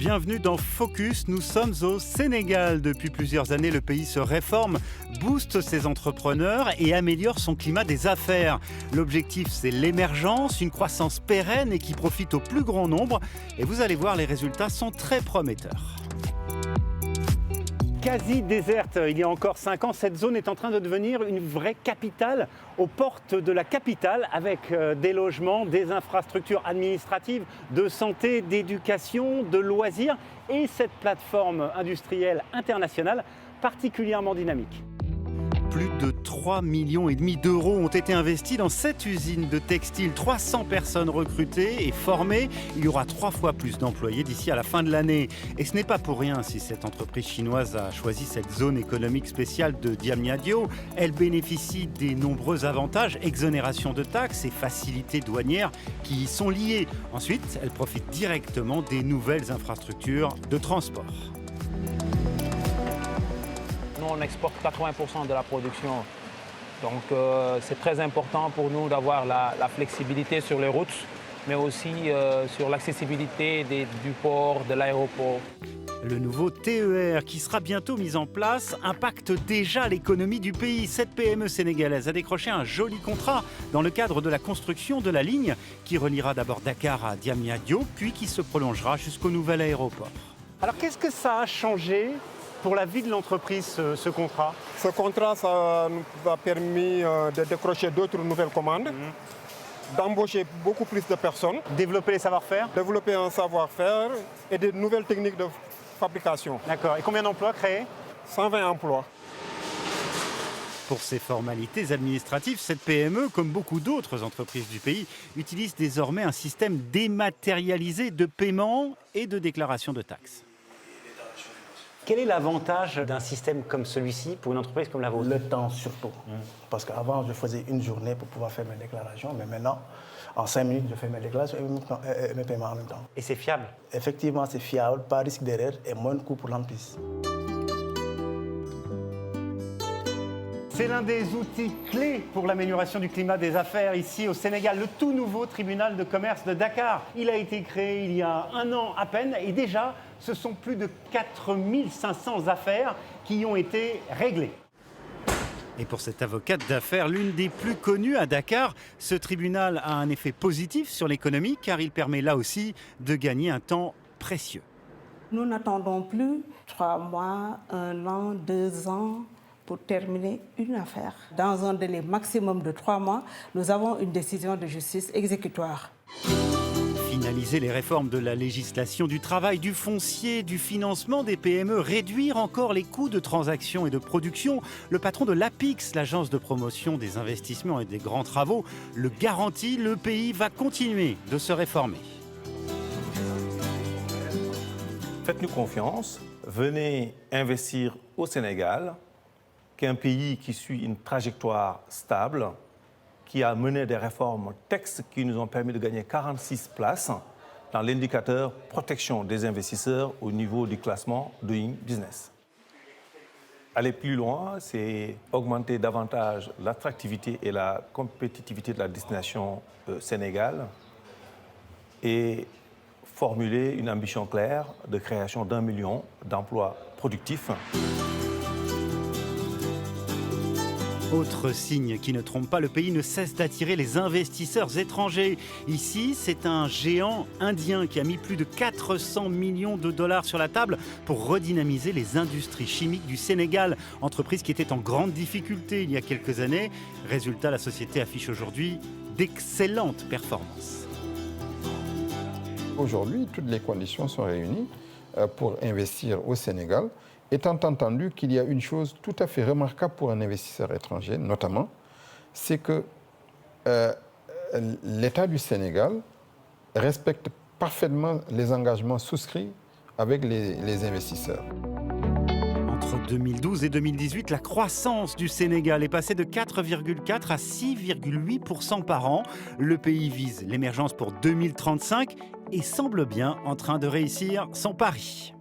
Bienvenue dans Focus, nous sommes au Sénégal. Depuis plusieurs années, le pays se réforme, booste ses entrepreneurs et améliore son climat des affaires. L'objectif, c'est l'émergence, une croissance pérenne et qui profite au plus grand nombre. Et vous allez voir, les résultats sont très prometteurs. Quasi déserte il y a encore 5 ans, cette zone est en train de devenir une vraie capitale aux portes de la capitale avec des logements, des infrastructures administratives, de santé, d'éducation, de loisirs et cette plateforme industrielle internationale particulièrement dynamique. Plus de 3,5 millions d'euros ont été investis dans cette usine de textile. 300 personnes recrutées et formées. Il y aura 3 fois plus d'employés d'ici à la fin de l'année. Et ce n'est pas pour rien si cette entreprise chinoise a choisi cette zone économique spéciale de Diamniadio. Elle bénéficie des nombreux avantages, exonération de taxes et facilités douanières qui y sont liées. Ensuite, elle profite directement des nouvelles infrastructures de transport. Nous, on exporte 80% de la production. Donc, c'est très important pour nous d'avoir la flexibilité sur les routes, mais aussi sur l'accessibilité du port, de l'aéroport. Le nouveau TER qui sera bientôt mis en place impacte déjà l'économie du pays. Cette PME sénégalaise a décroché un joli contrat dans le cadre de la construction de la ligne qui reliera d'abord Dakar à Diamniadio, puis qui se prolongera jusqu'au nouvel aéroport. Alors qu'est-ce que ça a changé pour la vie de l'entreprise, ce contrat? Ce contrat, ça nous a permis de décrocher d'autres nouvelles commandes, d'embaucher beaucoup plus de personnes. Développer les savoir-faire? Développer un savoir-faire et de nouvelles techniques de fabrication. D'accord. Et combien d'emplois créés? 120 emplois. Pour ces formalités administratives, cette PME, comme beaucoup d'autres entreprises du pays, utilise désormais un système dématérialisé de paiement et de déclaration de taxes. Quel est l'avantage d'un système comme celui-ci pour une entreprise comme la vôtre? Le temps surtout. Parce qu'avant, je faisais une journée pour pouvoir faire mes déclarations, mais maintenant, en 5 minutes, je fais mes déclarations et mes paiements en même temps. Et c'est fiable? Effectivement, c'est fiable, pas risque d'erreur et moins de coûts pour l'entreprise. C'est l'un des outils clés pour l'amélioration du climat des affaires ici au Sénégal, le tout nouveau tribunal de commerce de Dakar. Il a été créé il y a 1 an à peine et déjà, ce sont plus de 4500 affaires qui ont été réglées. Et pour cette avocate d'affaires, l'une des plus connues à Dakar, ce tribunal a un effet positif sur l'économie car il permet là aussi de gagner un temps précieux. Nous n'attendons plus 3 mois, 1 an, 2 ans pour terminer une affaire. Dans un délai maximum de 3 mois, nous avons une décision de justice exécutoire. Finaliser les réformes de la législation du travail, du foncier, du financement des PME, réduire encore les coûts de transaction et de production. Le patron de l'APIX, l'agence de promotion des investissements et des grands travaux, le garantit, le pays va continuer de se réformer. Faites-nous confiance, venez investir au Sénégal, qui est un pays qui suit une trajectoire stable, qui a mené des réformes textes qui nous ont permis de gagner 46 places dans l'indicateur protection des investisseurs au niveau du classement Doing Business. Aller plus loin, c'est augmenter davantage l'attractivité et la compétitivité de la destination Sénégal et formuler une ambition claire de création d'1 million d'emplois productifs. Autre signe qui ne trompe pas, le pays ne cesse d'attirer les investisseurs étrangers. Ici, c'est un géant indien qui a mis plus de 400 millions de dollars sur la table pour redynamiser les industries chimiques du Sénégal. Entreprise qui était en grande difficulté il y a quelques années. Résultat, la société affiche aujourd'hui d'excellentes performances. Aujourd'hui, toutes les conditions sont réunies pour investir au Sénégal. Étant entendu qu'il y a une chose tout à fait remarquable pour un investisseur étranger, notamment, c'est que l'État du Sénégal respecte parfaitement les engagements souscrits avec les investisseurs. Entre 2012 et 2018, la croissance du Sénégal est passée de 4,4 à 6,8% par an. Le pays vise l'émergence pour 2035 et semble bien en train de réussir son pari.